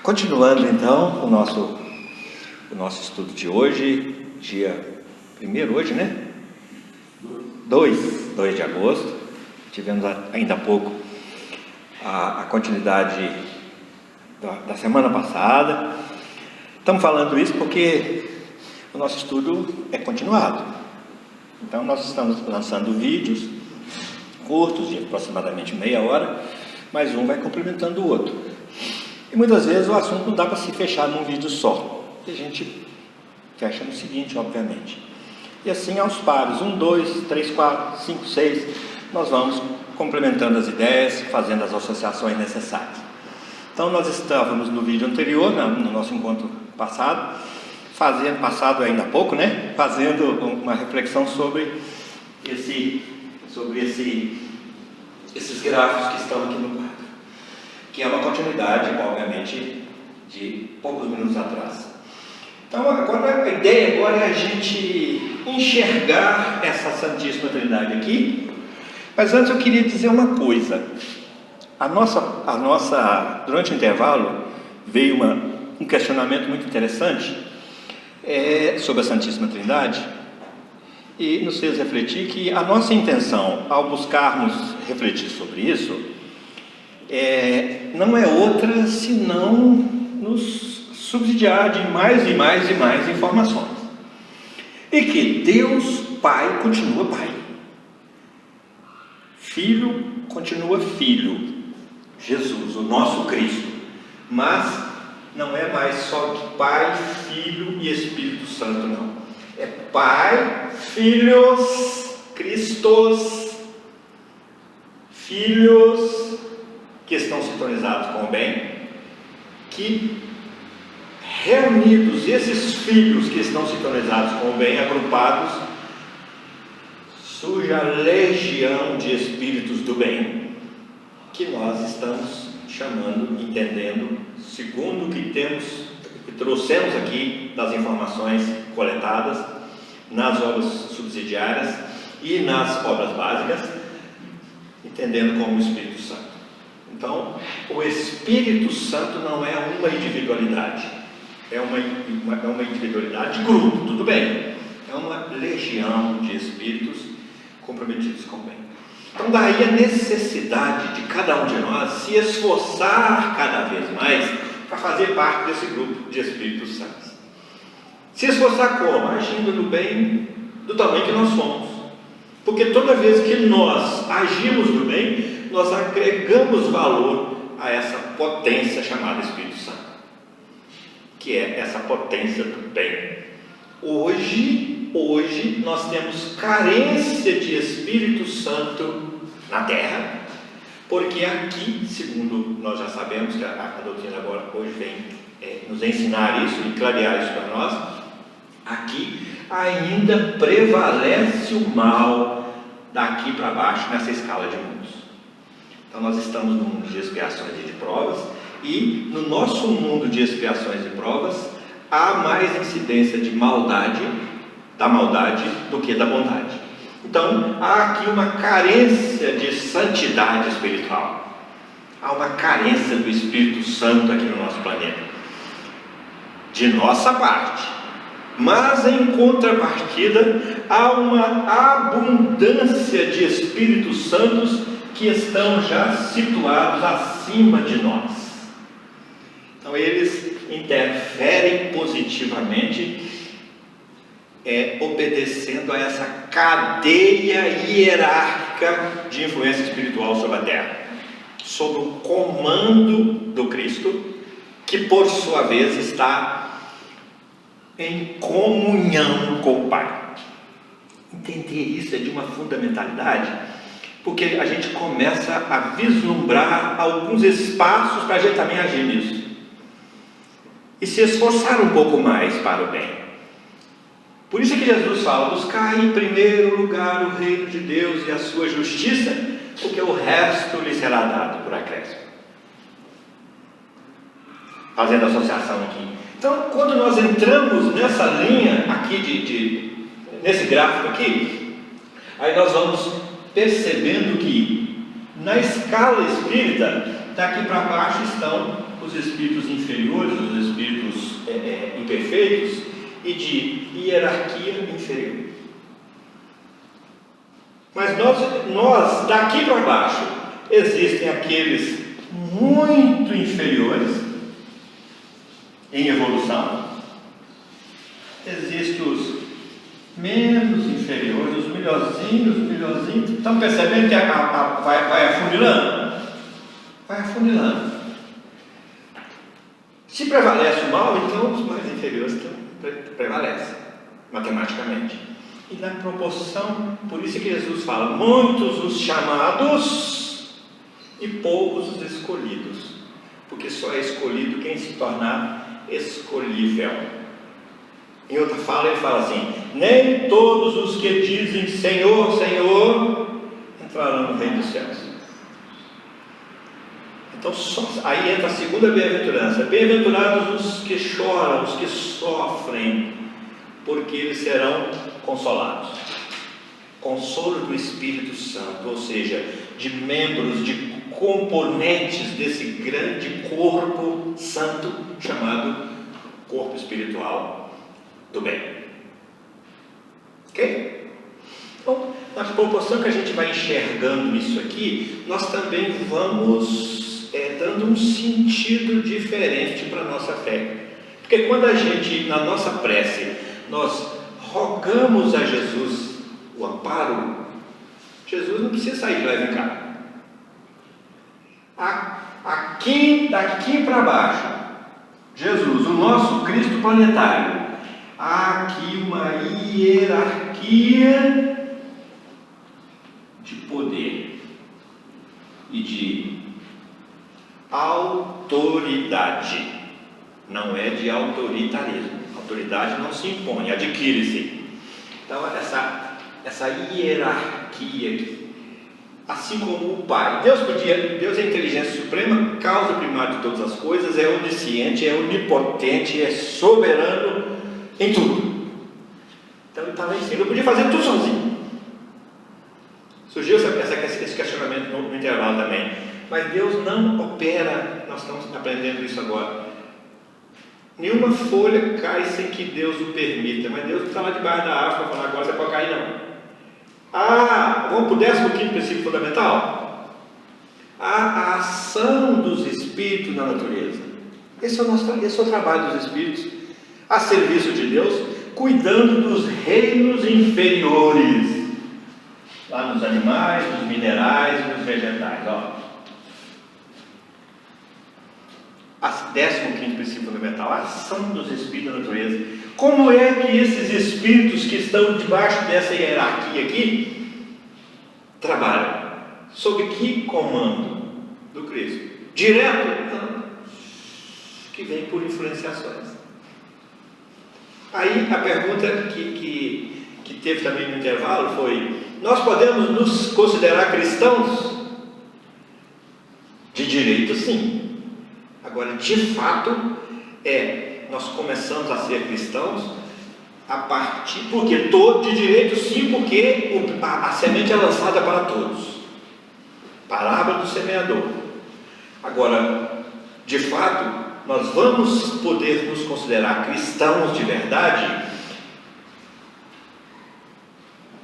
Continuando então o nosso estudo de hoje, dia 1º hoje, né? 2 de agosto. Tivemos ainda há pouco a continuidade da semana passada. Estamos falando isso porque o nosso estudo é continuado. Então nós estamos lançando vídeos curtos, de aproximadamente meia hora, mas um vai complementando o outro. E muitas vezes o assunto não dá para se fechar num vídeo só. E a gente fecha no seguinte, obviamente. E assim aos pares, 1, 2, 3, 4, 5, 6, nós vamos complementando as ideias, fazendo as associações necessárias. Então nós estávamos no vídeo anterior, no nosso encontro passado, passado ainda há pouco, né? Fazendo uma reflexão sobre esses gráficos que estão aqui no quadro, que é uma continuidade, obviamente, de poucos minutos atrás. Então, agora, a ideia agora é a gente enxergar essa Santíssima Trindade aqui. Mas antes eu queria dizer uma coisa. Durante o intervalo, veio um questionamento muito interessante sobre a Santíssima Trindade, e nos fez refletir que a nossa intenção, ao buscarmos refletir sobre isso, não é outra senão nos subsidiar de mais e mais e mais informações. E que Deus Pai continua Pai, Filho continua Filho, Jesus, o nosso Cristo, mas não é mais só que Pai, Filho e Espírito Santo, não. É Pai, Filhos, Cristos, Filhos que estão sintonizados com o bem, que reunidos, esses filhos que estão sintonizados com o bem, agrupados, surge a legião de espíritos do bem, que nós estamos chamando, entendendo, segundo o que trouxemos aqui das informações coletadas nas obras subsidiárias e nas obras básicas, entendendo como o Espírito Santo. Então, o Espírito Santo não é uma individualidade, é uma individualidade de grupo, tudo bem, é uma legião de espíritos comprometidos com o bem. Então, daí a necessidade de cada um de nós se esforçar cada vez mais para fazer parte desse grupo de Espíritos Santos. Se esforçar como? Agindo no bem do tamanho que nós somos. Porque toda vez que nós agimos no bem, nós agregamos valor a essa potência chamada Espírito Santo, que é essa potência do bem. Hoje nós temos carência de Espírito Santo na Terra, porque aqui, segundo nós já sabemos que a doutrina agora hoje vem nos ensinar isso e clarear isso para nós, aqui ainda prevalece o mal daqui para baixo nessa escala de mundos. Então nós estamos num mundo de expiações e de provas, e no nosso mundo de expiações e provas há mais incidência da maldade do que da bondade. Então há aqui uma carência de santidade espiritual, há uma carência do Espírito Santo aqui no nosso planeta, de nossa parte. Mas em contrapartida há uma abundância de Espíritos Santos que estão já situados acima de nós. Então eles interferem positivamente, obedecendo a essa cadeia hierárquica de influência espiritual sobre a Terra, sob o comando do Cristo, que por sua vez está em comunhão com o Pai. Entender isso é de uma fundamentalidade, porque a gente começa a vislumbrar alguns espaços para a gente também agir nisso e se esforçar um pouco mais para o bem. Por isso é que Jesus fala: buscar em primeiro lugar o reino de Deus e a sua justiça, porque o resto lhe será dado por acréscimo. Fazendo associação aqui. Então, quando nós entramos nessa linha aqui, nesse gráfico aqui, aí nós vamos percebendo que na escala espírita, daqui para baixo estão os espíritos inferiores, os espíritos imperfeitos e de hierarquia inferior. Mas nós daqui para baixo, existem aqueles muito inferiores em evolução, existem os menos inferiores, os melhorzinhos. Estão percebendo que vai afunilando? Vai afunilando. Se prevalece o mal, então os mais inferiores prevalecem, matematicamente. E na proporção, por isso que Jesus fala, muitos os chamados e poucos os escolhidos, porque só é escolhido quem se tornar escolhível. Em outra fala ele fala assim, nem todos os que dizem Senhor, Senhor entrarão no reino dos céus. Então aí entra a segunda bem-aventurança, bem-aventurados os que choram, os que sofrem, porque eles serão consolados. Consolo do Espírito Santo, ou seja, de membros, de componentes desse grande corpo santo chamado corpo espiritual do bem. Ok? Então, na proporção que a gente vai enxergando isso aqui, nós também vamos dando um sentido diferente para a nossa fé. Porque quando a gente, na nossa prece, nós rogamos a Jesus o amparo, Jesus não precisa sair de lá e vir cá. Daqui para baixo, Jesus, o nosso Cristo planetário, há aqui uma hierarquia de poder e de autoridade, não é de autoritarismo. Autoridade não se impõe, adquire-se. Então essa hierarquia aqui, assim como o Pai, Deus é a inteligência suprema, causa primária de todas as coisas, é onisciente, é onipotente, é soberano em tudo. Então ele estava em cima, ele podia fazer tudo sozinho. Surgiu esse questionamento no intervalo também. Mas Deus não opera, nós estamos aprendendo isso agora. Nenhuma folha cai sem que Deus o permita. Mas Deus não está lá debaixo da árvore para falar, agora você pode cair não. Vamos para o 15º princípio fundamental? A ação dos espíritos na natureza. Esse é o trabalho dos espíritos, a serviço de Deus, cuidando dos reinos inferiores, lá nos animais, nos minerais, nos vegetais. 15º princípio fundamental, a ação dos espíritos da natureza. Como é que esses espíritos que estão debaixo dessa hierarquia aqui trabalham? Sob que comando do Cristo? Direto? Não. Que vem por influenciações. Aí a pergunta que teve também no intervalo foi: nós podemos nos considerar cristãos? De direito, sim. Agora, de fato, nós começamos a ser cristãos a partir, porque de direito sim, porque a semente é lançada para todos. Parábola do semeador. Agora, de fato, nós vamos poder nos considerar cristãos de verdade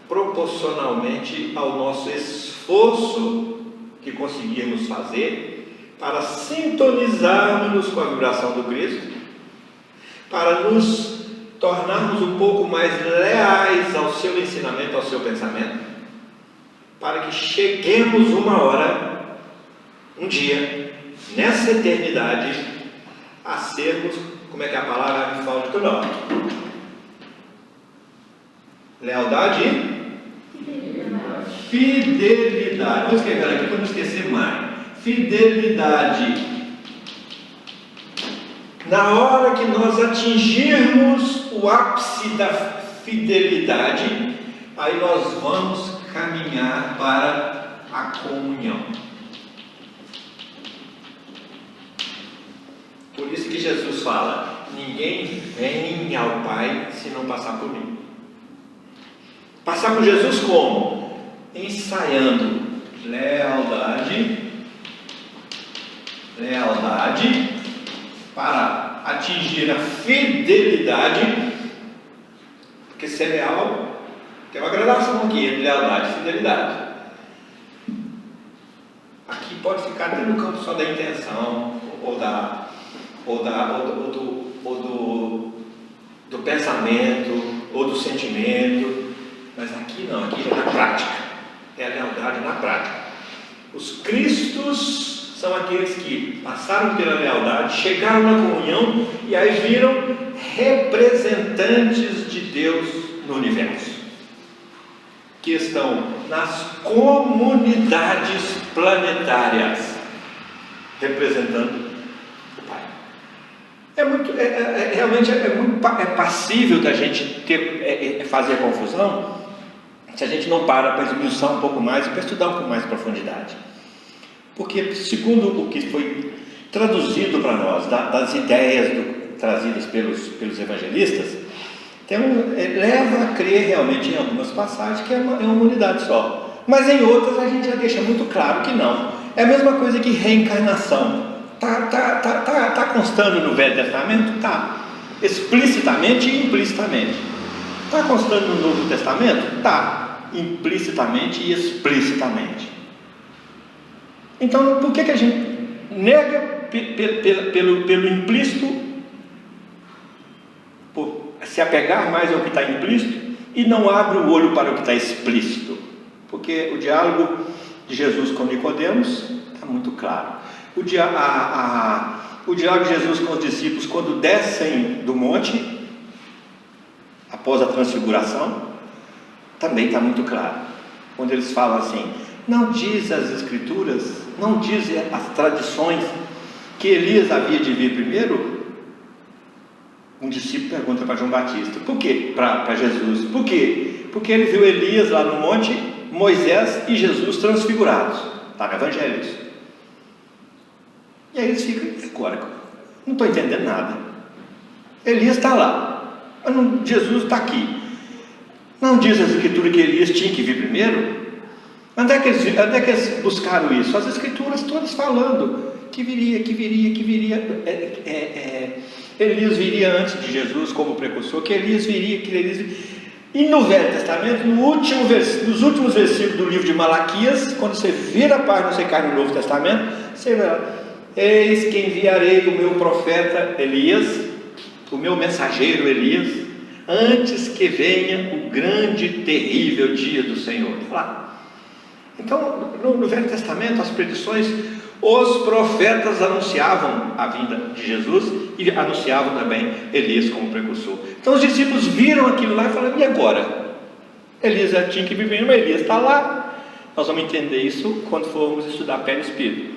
proporcionalmente ao nosso esforço que conseguirmos fazer para sintonizarmos com a vibração do Cristo, para nos tornarmos um pouco mais leais ao seu ensinamento, ao seu pensamento, para que cheguemos uma hora, um dia, nessa eternidade, a sermos, como é que é a palavra me fala de tudo? Lealdade e fidelidade. Vou escrever aqui para não esquecer mais. Fidelidade. Na hora que nós atingirmos o ápice da fidelidade, aí nós vamos caminhar para a comunhão. Por isso que Jesus fala: ninguém vem ao Pai se não passar por mim. Passar por Jesus como? Ensaiando lealdade para atingir a fidelidade, porque ser leal tem uma gradação aqui entre lealdade e fidelidade. Aqui pode ficar até no campo só da intenção do pensamento ou do sentimento, mas aqui não, aqui é na prática, é a lealdade na prática. Os cristos são aqueles que passaram pela lealdade, chegaram na comunhão e aí viram representantes de Deus no universo, que estão nas comunidades planetárias representando o Pai. Realmente é passível da gente fazer confusão se a gente não para esmiuçar um pouco mais e para estudar um pouco mais em profundidade. Porque, segundo o que foi traduzido para nós, das ideias trazidas pelos evangelistas, leva a crer realmente em algumas passagens que é uma unidade só. Mas em outras a gente já deixa muito claro que não. É a mesma coisa que reencarnação. Está constando no Velho Testamento? Está. Explicitamente e implicitamente. Está constando no Novo Testamento? Está. Implicitamente e explicitamente. Então, por que a gente nega pelo implícito, por se apegar mais ao que está implícito, e não abre o olho para o que está explícito? Porque o diálogo de Jesus com Nicodemos está muito claro. O diálogo de Jesus com os discípulos quando descem do monte, após a transfiguração, também está muito claro. Quando eles falam assim: não diz as Escrituras, não diz as tradições que Elias havia de vir primeiro? Um discípulo pergunta para João Batista. Por quê? Para Jesus. Por quê? Porque ele viu Elias lá no monte, Moisés e Jesus transfigurados. Está no Evangelho isso. E aí eles ficam: agora, não estou entendendo nada. Elias está lá, mas Jesus está aqui. Não diz as Escrituras que Elias tinha que vir primeiro? Onde é que eles buscaram isso? As Escrituras todas falando que viria. Elias viria antes de Jesus como precursor, que Elias viria. E no Velho Testamento, nos últimos versículos do livro de Malaquias, quando você vira a página, você cai no Novo Testamento, você vê lá: eis que enviarei o meu profeta Elias, o meu mensageiro Elias, antes que venha o grande e terrível dia do Senhor. Então, no Velho Testamento, as predições, os profetas anunciavam a vinda de Jesus e anunciavam também Elias como precursor. Então os discípulos viram aquilo lá e falaram: e agora? Elias já tinha que viver, mas Elias está lá. Nós vamos entender isso quando formos estudar perispírito.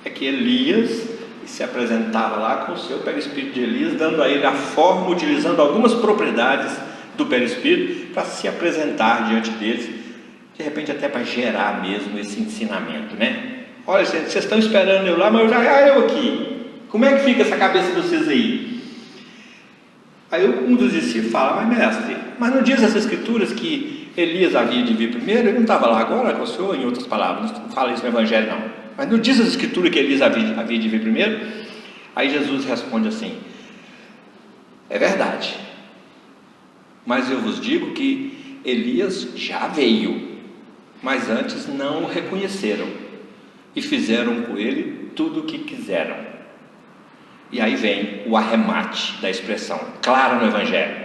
É que Elias se apresentava lá com o seu perispírito de Elias, dando a ele a forma, utilizando algumas propriedades do perispírito para se apresentar diante deles, de repente até para gerar mesmo esse ensinamento, né? Olha, vocês estão esperando eu lá, mas eu aqui. Como é que fica essa cabeça de vocês aí? Aí um dos discípulos fala: mas mestre, mas não diz as Escrituras que Elias havia de vir primeiro? Ele não estava lá agora com o senhor? Em outras palavras, não fala isso no Evangelho não. Mas não diz as Escrituras que Elias havia de vir primeiro? Aí Jesus responde assim: é verdade, mas eu vos digo que Elias já veio, mas antes não o reconheceram e fizeram com ele tudo o que quiseram. E aí vem o arremate da expressão, claro no Evangelho.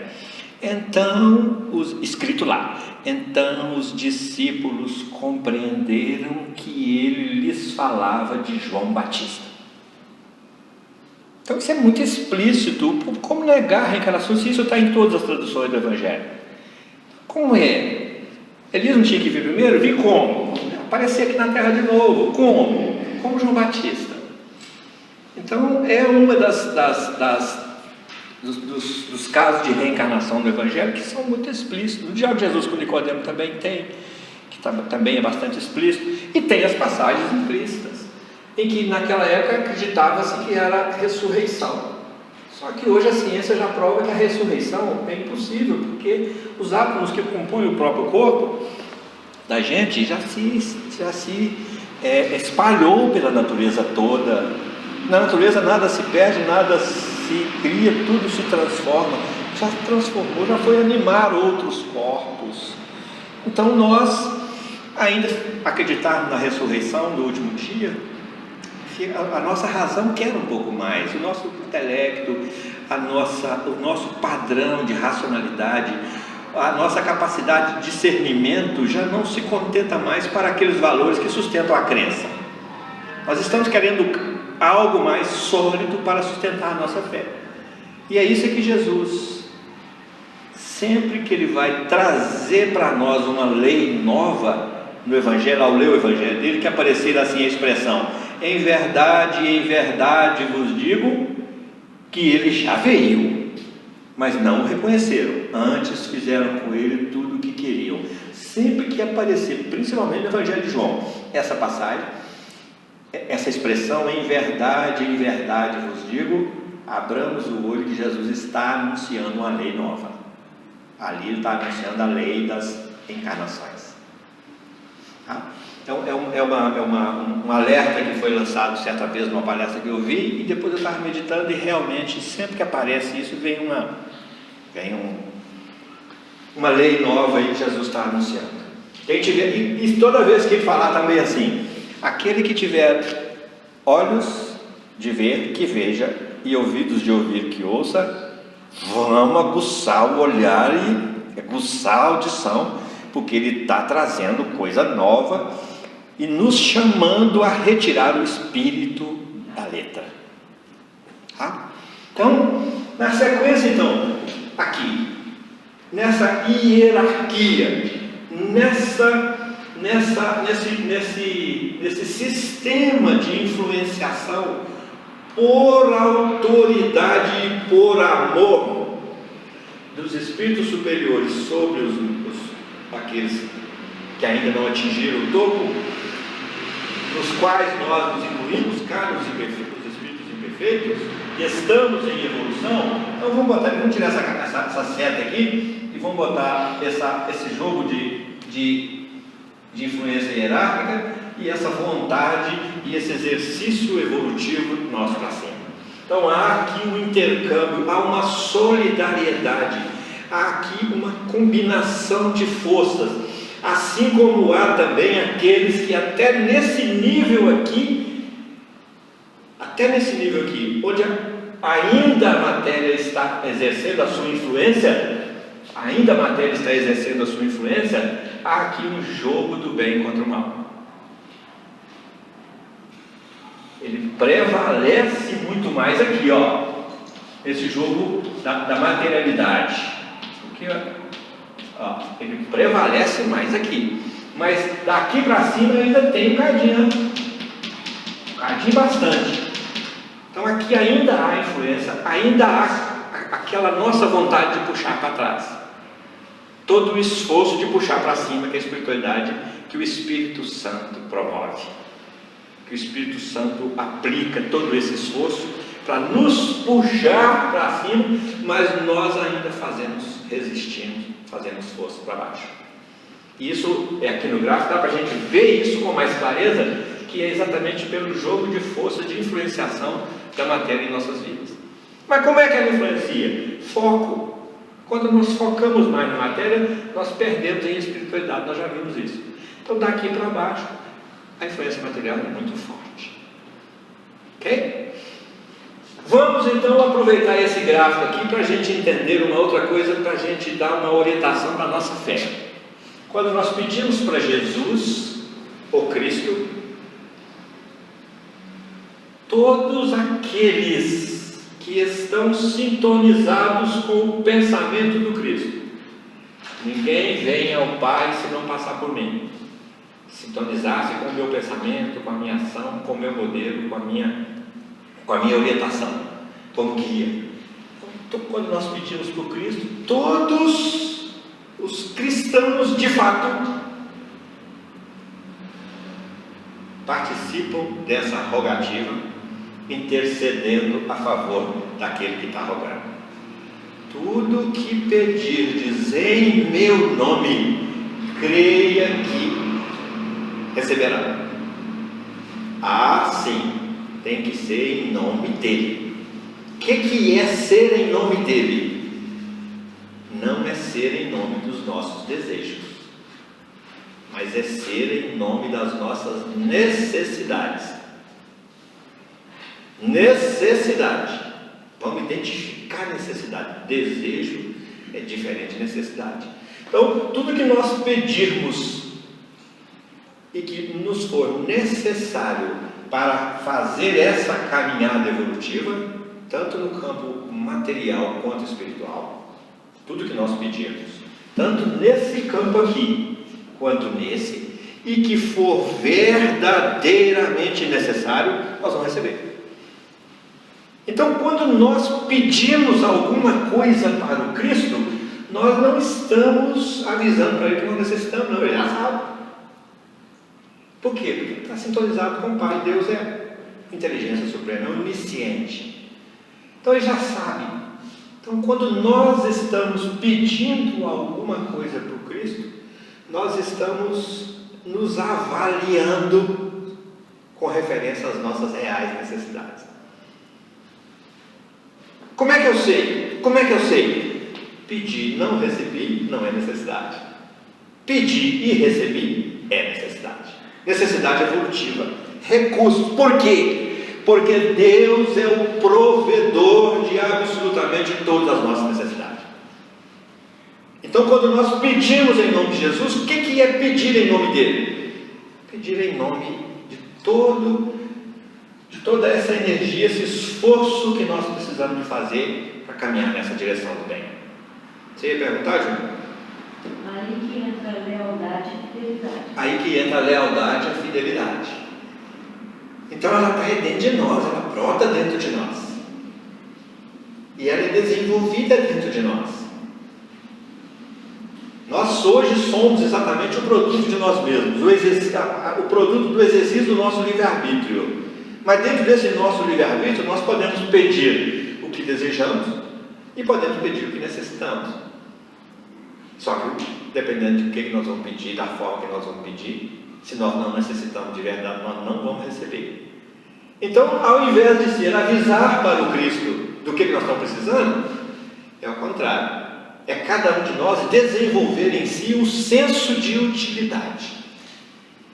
Então, escrito lá: então os discípulos compreenderam que ele lhes falava de João Batista. Então isso é muito explícito. Como negar a reencarnação se isso está em todas as traduções do Evangelho? Como é? Elias não tinha que vir primeiro? Vi como? Aparecer aqui na terra de novo. Como? Como João Batista. Então é uma dos casos de reencarnação do Evangelho que são muito explícitos. O diálogo de Jesus com Nicodemo também tem, que também é bastante explícito, e tem as passagens implícitas. em que naquela época acreditava-se que era ressurreição. Só que hoje a ciência já prova que a ressurreição é impossível, porque os átomos que compõem o próprio corpo da gente já se espalhou pela natureza toda. Na natureza nada se perde, nada se cria, tudo se transforma. Já se transformou, já foi animar outros corpos. Então nós ainda acreditarmos na ressurreição do último dia, a nossa razão quer um pouco mais, o nosso intelecto, o nosso padrão de racionalidade, a nossa capacidade de discernimento já não se contenta mais para aqueles valores que sustentam a crença. Nós estamos querendo algo mais sólido para sustentar a nossa fé. E é isso que Jesus, sempre que Ele vai trazer para nós uma lei nova no Evangelho, ao ler o Evangelho dele, que aparecer assim a expressão: em verdade vos digo, que Ele já veio, mas não o reconheceram, antes fizeram com Ele tudo o que queriam. Sempre que aparecer, principalmente no Evangelho de João, essa passagem, essa expressão, em verdade vos digo, abramos o olho que Jesus está anunciando uma lei nova. Ali Ele está anunciando a lei das encarnações. Tá? Então um alerta que foi lançado certa vez numa palestra que eu vi, e depois eu estava meditando, e realmente sempre que aparece isso vem uma lei nova aí que Jesus está anunciando. E toda vez que Ele falar também assim: aquele que tiver olhos de ver, que veja, e ouvidos de ouvir, que ouça. Vamos aguçar o olhar e aguçar a audição, porque Ele está trazendo coisa nova e nos chamando a retirar o espírito da letra. Tá? Então, na sequência, aqui, nessa hierarquia, nesse sistema de influenciação por autoridade e por amor dos espíritos superiores sobre aqueles que ainda não atingiram o topo, nos quais nós nos incluímos, cargos imperfeitos, os espíritos imperfeitos, e estamos em evolução. Então vamos tirar essa seta aqui e vamos botar esse jogo de influência hierárquica e essa vontade e esse exercício evolutivo nosso para cima. Então há aqui um intercâmbio, há uma solidariedade, há aqui uma combinação de forças, assim como há também aqueles que até nesse nível aqui, onde ainda a matéria está exercendo a sua influência, há aqui um jogo do bem contra o mal. Ele prevalece muito mais aqui, esse jogo da materialidade. Porque, ele prevalece mais aqui. Mas daqui para cima ainda tem um cadinho bastante. Então aqui ainda há influência, ainda há aquela nossa vontade de puxar para trás. Todo o esforço de puxar para cima, que é a espiritualidade que o Espírito Santo promove, que o Espírito Santo aplica todo esse esforço para nos puxar para cima, mas nós ainda resistimos, fazemos força para baixo. E isso aqui no gráfico dá para a gente ver isso com mais clareza, que é exatamente pelo jogo de força de influenciação da matéria em nossas vidas. Mas como é que ela influencia? Foco. Quando nós focamos mais na matéria, nós perdemos em espiritualidade, nós já vimos isso. Então daqui para baixo, a influência material é muito forte. Ok? Vamos então aproveitar esse gráfico aqui para a gente entender uma outra coisa, para a gente dar uma orientação para a nossa fé. Quando nós pedimos para Jesus, o Cristo, todos aqueles que estão sintonizados com o pensamento do Cristo, ninguém vem ao Pai se não passar por mim. Sintonizar-se com o meu pensamento, com a minha ação, com o meu modelo, com a minha orientação, como guia. Então, quando nós pedimos para o Cristo, todos os cristãos de fato participam dessa rogativa, intercedendo a favor daquele que está rogando. Tudo que pedirdes em meu nome, creia que receberá. Ah, sim, tem que ser em nome dele. O que é ser em nome dele? Não é ser em nome dos nossos desejos, mas é ser em nome das nossas necessidades. Necessidade. Vamos identificar necessidade. Desejo é diferente de necessidade. Então, tudo que nós pedirmos e que nos for necessário para fazer essa caminhada evolutiva, tanto no campo material quanto espiritual, tudo que nós pedirmos, tanto nesse campo aqui quanto nesse, e que for verdadeiramente necessário, nós vamos receber. Então, quando nós pedimos alguma coisa para o Cristo, nós não estamos avisando para ele que nós necessitamos, não, ele já sabe. Por quê? Porque está sintonizado com o Pai. Deus é inteligência suprema, é onisciente. Então ele já sabe. Então, quando nós estamos pedindo alguma coisa para o Cristo, nós estamos nos avaliando com referência às nossas reais necessidades. Como é que eu sei? Como é que eu sei? Pedir, não recebi, não é necessidade. Pedir e recebi é necessidade. Necessidade evolutiva. Recurso. Por quê? Porque Deus é o provedor de absolutamente todas as nossas necessidades. Então, quando nós pedimos em nome de Jesus, o que é pedir em nome dele? Pedir em nome de toda essa energia, esse esforço que nós precisamos de fazer para caminhar nessa direção do bem. Você ia perguntar, Júnior? Aí que entra a lealdade e a fidelidade. Aí que entra a lealdade e a fidelidade. Então ela está dentro de nós, ela brota dentro de nós. E ela é desenvolvida dentro de nós. Nós hoje somos exatamente o produto de nós mesmos, o produto do exercício do nosso livre-arbítrio. Mas dentro desse nosso livre-arbítrio nós podemos pedir o que desejamos e podemos pedir o que necessitamos. Só que dependendo de que nós vamos pedir, da forma que nós vamos pedir, se nós não necessitamos de verdade, nós não vamos receber. Então, ao invés de ser avisar para o Cristo do que nós estamos precisando, é o contrário. É cada um de nós desenvolver em si o senso de utilidade,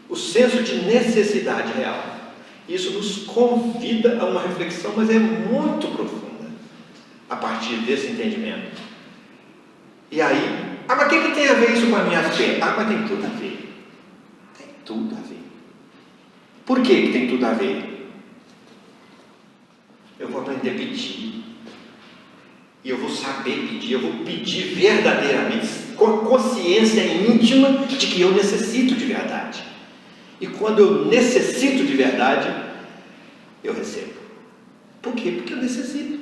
o senso de necessidade real. Isso nos convida a uma reflexão, mas é muito profunda, a partir desse entendimento. E aí, mas o que tem a ver isso com a minha fé? Mas tem tudo a ver. Tem tudo a ver. Por que tem tudo a ver? Eu vou aprender a pedir. E eu vou saber pedir. Eu vou pedir verdadeiramente, com a consciência íntima de que eu necessito de verdade. E quando eu necessito de verdade, eu recebo. Por quê? Porque eu necessito.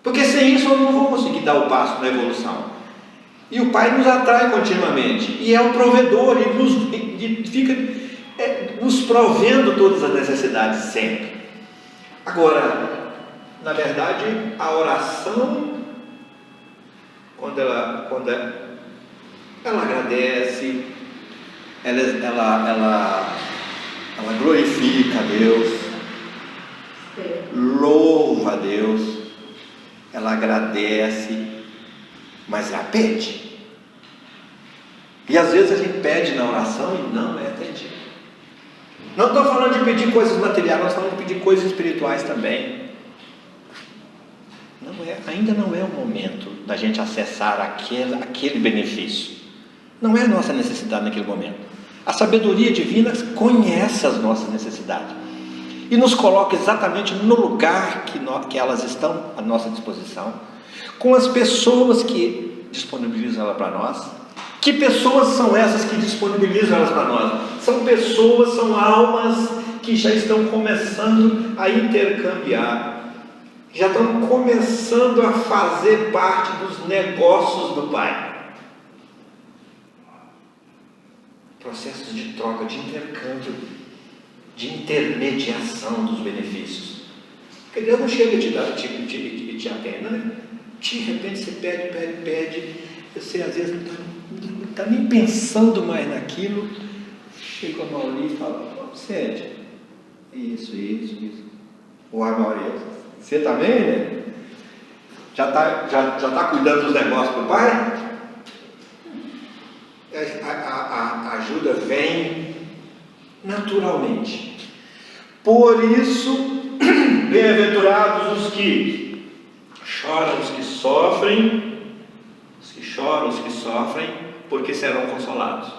Porque sem isso eu não vou conseguir dar o passo na evolução. E o Pai nos atrai continuamente. E é o provedor, e fica nos provendo todas as necessidades sempre. Agora, na verdade, a oração, quando ela agradece, ela glorifica a Deus, louva a Deus, ela agradece, mas ela pede. E às vezes a gente pede na oração e não é atendido. Não estou falando de pedir coisas materiais, nós estamos falando de pedir coisas espirituais também. Ainda não é o momento da gente acessar aquele benefício. Não é a nossa necessidade naquele momento. A sabedoria divina conhece as nossas necessidades e nos coloca exatamente no lugar que elas estão à nossa disposição, com as pessoas que disponibilizam ela para nós. Que pessoas são essas que disponibilizam elas para nós? São pessoas, são almas que já estão começando a intercambiar, já estão começando a fazer parte dos negócios do Pai. Processos de troca, de intercâmbio. de intermediação dos benefícios. Porque Deus não chega a te dar, te atende, né? De repente você pede, você às vezes não está nem pensando mais naquilo, chega a Mauri e fala, Sede, isso. Uai, Mauri, você também, né? Já tá cuidando dos negócios do pai? A ajuda vem naturalmente. Por isso, bem-aventurados os que choram, os que sofrem, porque serão consolados.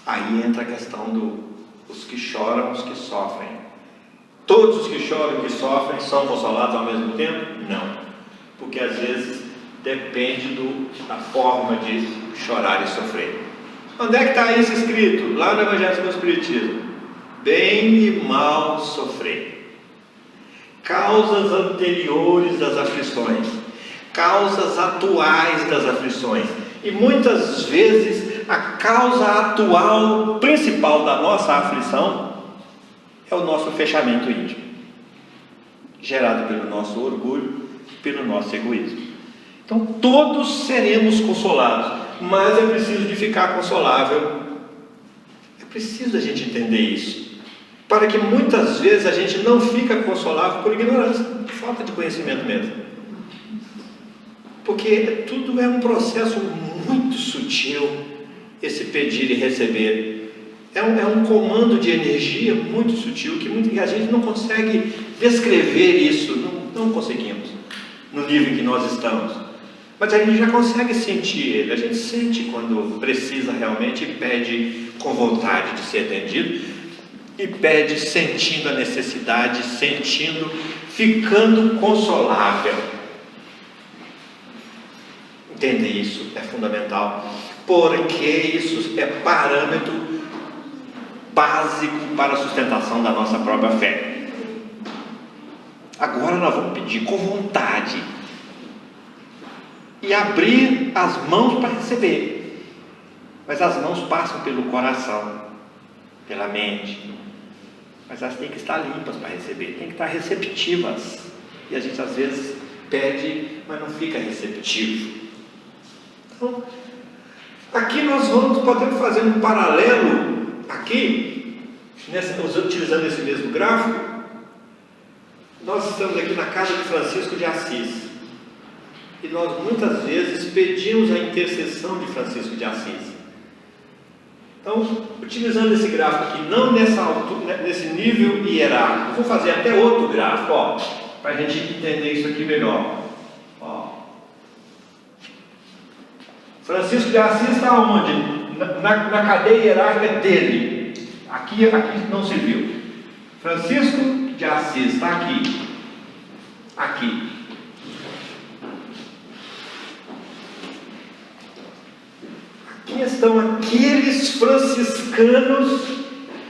Aí entra a questão dos que choram, os que sofrem. Todos os que choram e que sofrem são consolados ao mesmo tempo? Não, porque às vezes depende da forma de chorar e sofrer. Onde é que está isso escrito? Lá no Evangelho do Espiritismo. Bem e mal sofrer. Causas anteriores das aflições, causas atuais das aflições. E muitas vezes a causa atual, principal da nossa aflição, é o nosso fechamento íntimo, gerado pelo nosso orgulho, pelo nosso egoísmo. Então todos seremos consolados, mas é preciso de ficar consolável. É preciso a gente entender isso, para que muitas vezes a gente não fica consolável por ignorância, por falta de conhecimento mesmo. Porque tudo é um processo muito sutil, esse pedir e receber. É um comando de energia muito sutil, que a gente não consegue descrever isso, não conseguimos, no nível em que nós estamos. Mas a gente já consegue sentir ele, a gente sente quando precisa realmente e pede com vontade de ser atendido, e pede sentindo a necessidade, ficando consolável. Entender isso é fundamental, porque isso é parâmetro básico para a sustentação da nossa própria fé. Agora nós vamos pedir com vontade e abrir as mãos para receber, mas as mãos passam pelo coração, pela mente, mas elas têm que estar limpas para receber, têm que estar receptivas, e a gente às vezes pede, mas não fica receptivo. Então, aqui nós podemos fazer um paralelo aqui, utilizando esse mesmo gráfico. Nós estamos aqui na casa de Francisco de Assis, e nós muitas vezes pedimos a intercessão de Francisco de Assis. Então, utilizando esse gráfico aqui, não nessa altura, nesse nível hierárquico, vou fazer até outro gráfico, para a gente entender isso aqui melhor. Francisco de Assis está onde? Na cadeia hierárquica dele. Aqui não se viu. Francisco de Assis está aqui. Aqui estão aqueles franciscanos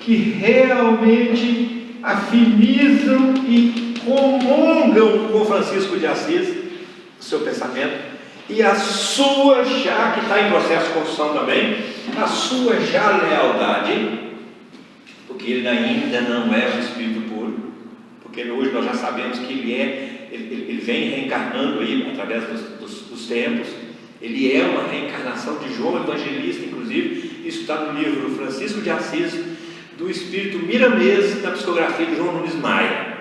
que realmente afinizam e comungam com Francisco de Assis, o seu pensamento, e a sua já, que está em processo de construção também, a sua já lealdade, porque ele ainda não é um espírito puro, porque hoje nós já sabemos que ele vem reencarnando aí através dos tempos. Ele é uma reencarnação de João Evangelista, inclusive. Isso está no livro Francisco de Assis, do Espírito Miramês, da psicografia de João Nunes Maia,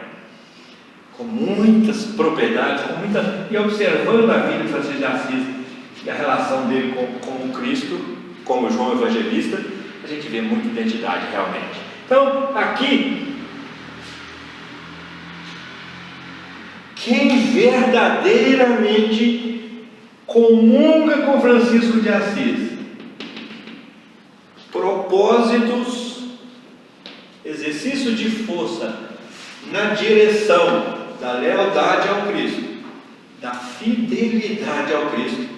com muitas propriedades, e observando a vida de Francisco de Assis e a relação dele com o Cristo, como João Evangelista, a gente vê muita identidade realmente. Então, aqui, quem verdadeiramente comunga com Francisco de Assis, propósitos, exercício de força na direção da lealdade ao Cristo, da fidelidade ao Cristo,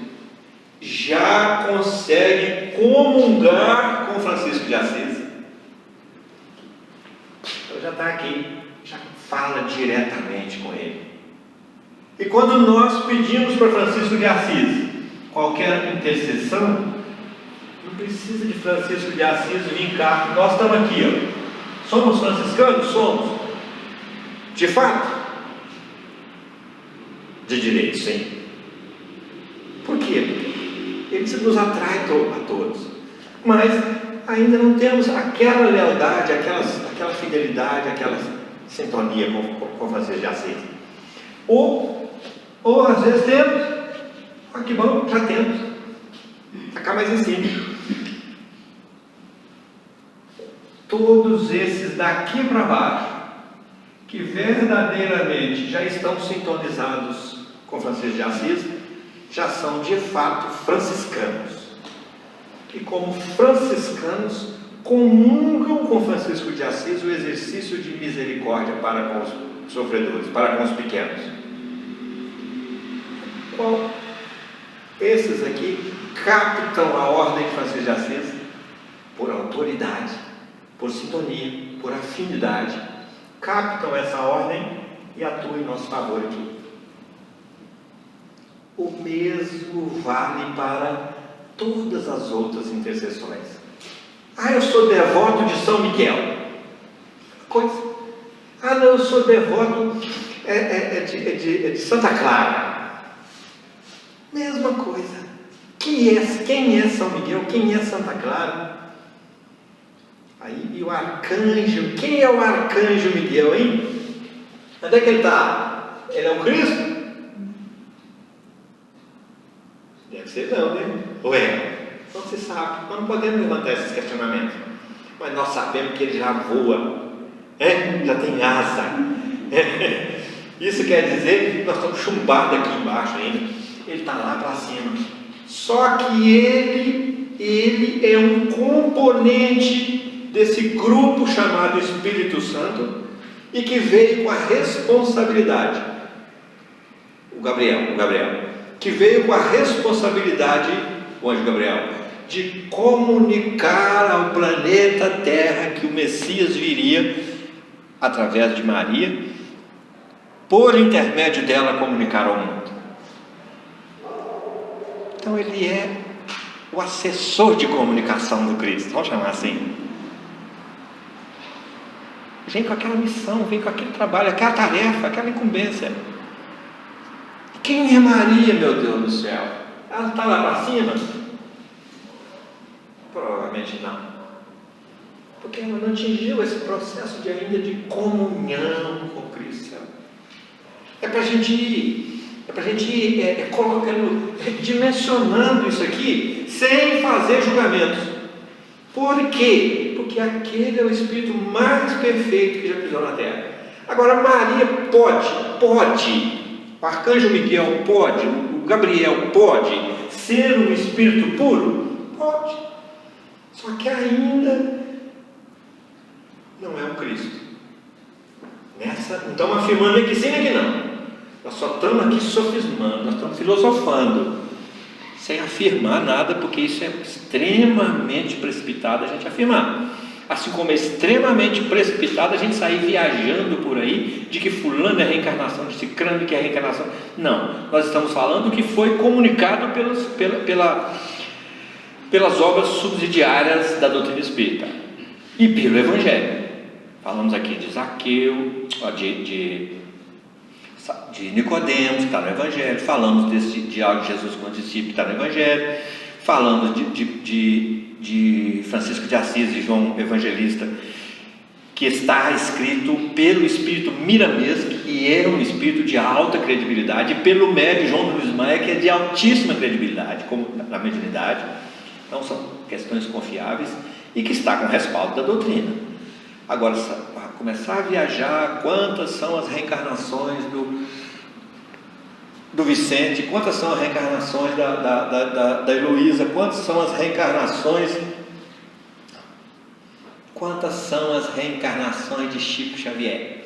já consegue comungar com Francisco de Assis. Então já está aqui, já fala diretamente com ele. E quando nós pedimos para Francisco de Assis qualquer intercessão, não precisa de Francisco de Assis vir cá. Nós estamos aqui, Somos franciscanos? Somos. De fato? De direito, sim. Por quê? Ele nos atrai a todos. Mas ainda não temos aquela lealdade, aquela fidelidade, aquela sintonia com Francisco de Assis. Ou às vezes temos, que bom, já temos. Acá mais em cima. Todos esses daqui para baixo, que verdadeiramente já estão sintonizados com Francisco de Assis, já são de fato franciscanos. E como franciscanos, comungam com Francisco de Assis o exercício de misericórdia para com os sofredores, para com os pequenos. Qual? Esses aqui captam a ordem de Francisco de Assis por autoridade, por sintonia, por afinidade. Captam essa ordem e atuam em nosso favor aqui. O mesmo vale para todas as outras intercessões. Eu sou devoto de São Miguel. Coisa. Não, eu sou devoto de Santa Clara. Mesma coisa. Quem é São Miguel? Quem é Santa Clara? E o arcanjo, quem é o arcanjo Miguel, hein? Onde é que ele está? Ele é o Cristo? Deve ser não, né? Ué, não se sabe, nós não podemos levantar esses questionamentos. Mas nós sabemos que ele já voa, já tem asa. Isso quer dizer que nós estamos chumbados aqui embaixo ainda. Ele está lá para cima. Só que ele é um componente desse grupo chamado Espírito Santo e que veio com a responsabilidade, o Gabriel, que veio com a responsabilidade, o anjo Gabriel, de comunicar ao planeta Terra que o Messias viria através de Maria, por intermédio dela comunicar ao mundo. Então ele é o assessor de comunicação do Cristo, vamos chamar assim. Vem com aquela missão, vem com aquele trabalho, aquela tarefa, aquela incumbência. Quem é Maria, meu Deus do céu? Ela está lá para cima? Provavelmente não. Porque ela não atingiu esse processo ainda de comunhão com Cristo. É para a gente ir, colocando, dimensionando isso aqui, sem fazer julgamentos. Por quê? Porque aquele é o Espírito mais perfeito que já pisou na terra. Agora Maria pode, o arcanjo Miguel pode, o Gabriel pode ser um Espírito puro? Pode. Só que ainda não é o Cristo. Não estamos afirmando aqui sim, aqui não. Nós só estamos aqui sofismando, nós estamos filosofando, sem afirmar nada, porque isso é extremamente precipitado a gente afirmar. Assim como é extremamente precipitado a gente sair viajando por aí de que fulano é a reencarnação, de cicrano que é a reencarnação. Não, nós estamos falando do que foi comunicado pelas obras subsidiárias da doutrina espírita e pelo Evangelho. Falamos aqui de Zaqueu, de Nicodemos, que está no Evangelho. Falamos desse diálogo de Jesus com o discípulo, que está no Evangelho. Falamos de Francisco de Assis e João Evangelista, que está escrito pelo Espírito Miramês, que é um espírito de alta credibilidade, e pelo médium João Luiz Maia, que é de altíssima credibilidade, como na mediunidade. Então são questões confiáveis e que está com respaldo da doutrina. Agora, começar a viajar, quantas são as reencarnações do Vicente, quantas são as reencarnações da Heloísa, quantas são as reencarnações de Chico Xavier?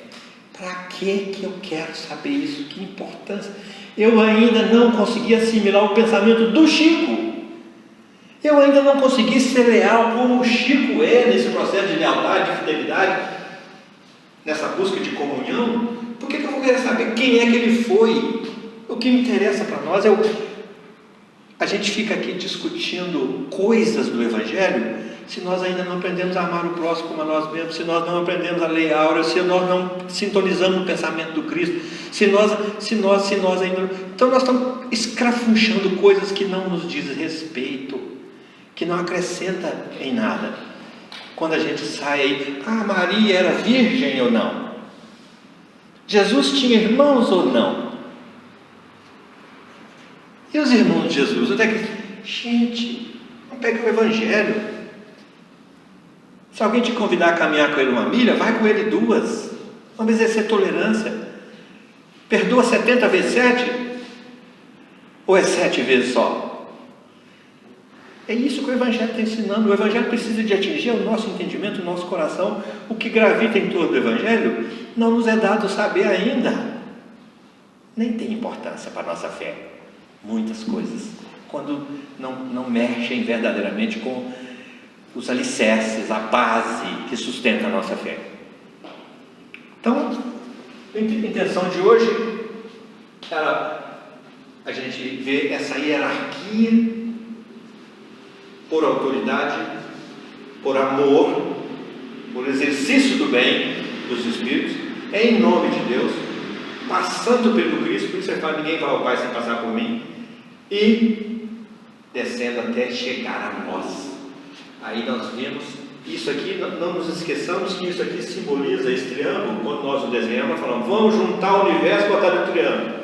Para que eu quero saber isso? Que importância? Eu ainda não consegui assimilar o pensamento do Chico. Eu ainda não consegui ser leal como o Chico é nesse processo de lealdade, de fidelidade, nessa busca de comunhão. Por que eu vou querer saber quem é que ele foi? O que me interessa para nós a gente fica aqui discutindo coisas do Evangelho se nós ainda não aprendemos a amar o próximo como a nós mesmos, se nós não aprendemos a lei áurea, se nós não sintonizamos no pensamento do Cristo, se nós ainda... Então nós estamos escrafunchando coisas que não nos diz respeito, que não acrescenta em nada. Quando a gente sai aí, Maria era virgem ou não? Jesus tinha irmãos ou não? E os irmãos de Jesus? Onde é que... Gente, vamos pegar o Evangelho. Se alguém te convidar a caminhar com ele 1 milha, vai com ele 2. Vamos exercer tolerância. Perdoa 70 vezes 7? Ou é 7 vezes só? É isso que o Evangelho está ensinando. O Evangelho precisa de atingir o nosso entendimento, o nosso coração. O que gravita em torno do Evangelho não nos é dado saber ainda. Nem tem importância para a nossa fé. Muitas coisas, quando não mexem verdadeiramente com os alicerces, a base que sustenta a nossa fé. Então, a intenção de hoje era a gente ver essa hierarquia por autoridade, por amor, por exercício do bem dos Espíritos, em nome de Deus, passando pelo Cristo. Por isso ele fala: ninguém vai ao Pai sem passar por mim, e descendo até chegar a nós. Aí nós vimos isso aqui. Não nos esqueçamos que isso aqui simboliza esse triângulo. Quando nós o desenhamos, nós falamos: vamos juntar o universo e botar no triângulo.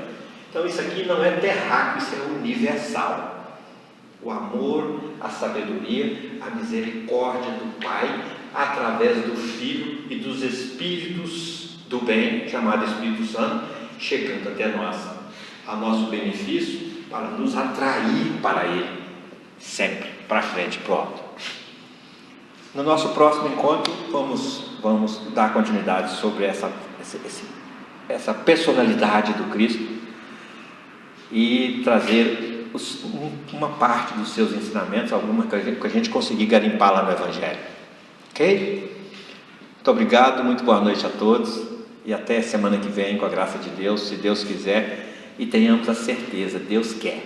Então isso aqui não é terráqueo, isso é universal. O amor, a sabedoria, a misericórdia do Pai, através do Filho e dos Espíritos do bem, chamado Espírito Santo, chegando até nós, a nosso benefício, para nos atrair para Ele, sempre, para frente, para o alto. No nosso próximo encontro, vamos dar continuidade sobre essa personalidade do Cristo e trazer uma parte dos seus ensinamentos, alguma que a gente conseguir garimpar lá no Evangelho. Ok? Muito obrigado, muito boa noite a todos, e até semana que vem, com a graça de Deus, se Deus quiser, e tenhamos a certeza, Deus quer.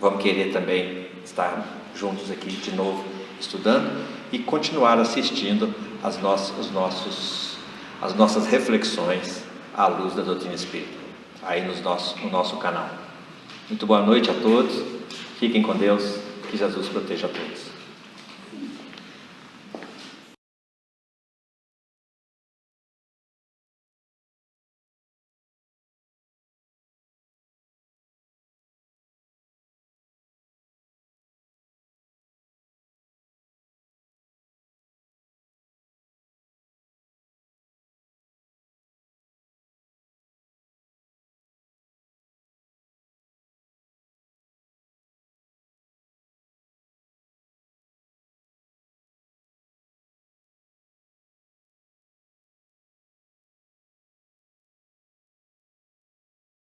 Vamos querer também estar juntos aqui de novo, estudando e continuar assistindo as nossas reflexões à luz da doutrina espírita, aí no nosso canal. Muito boa noite a todos, fiquem com Deus, que Jesus proteja a todos.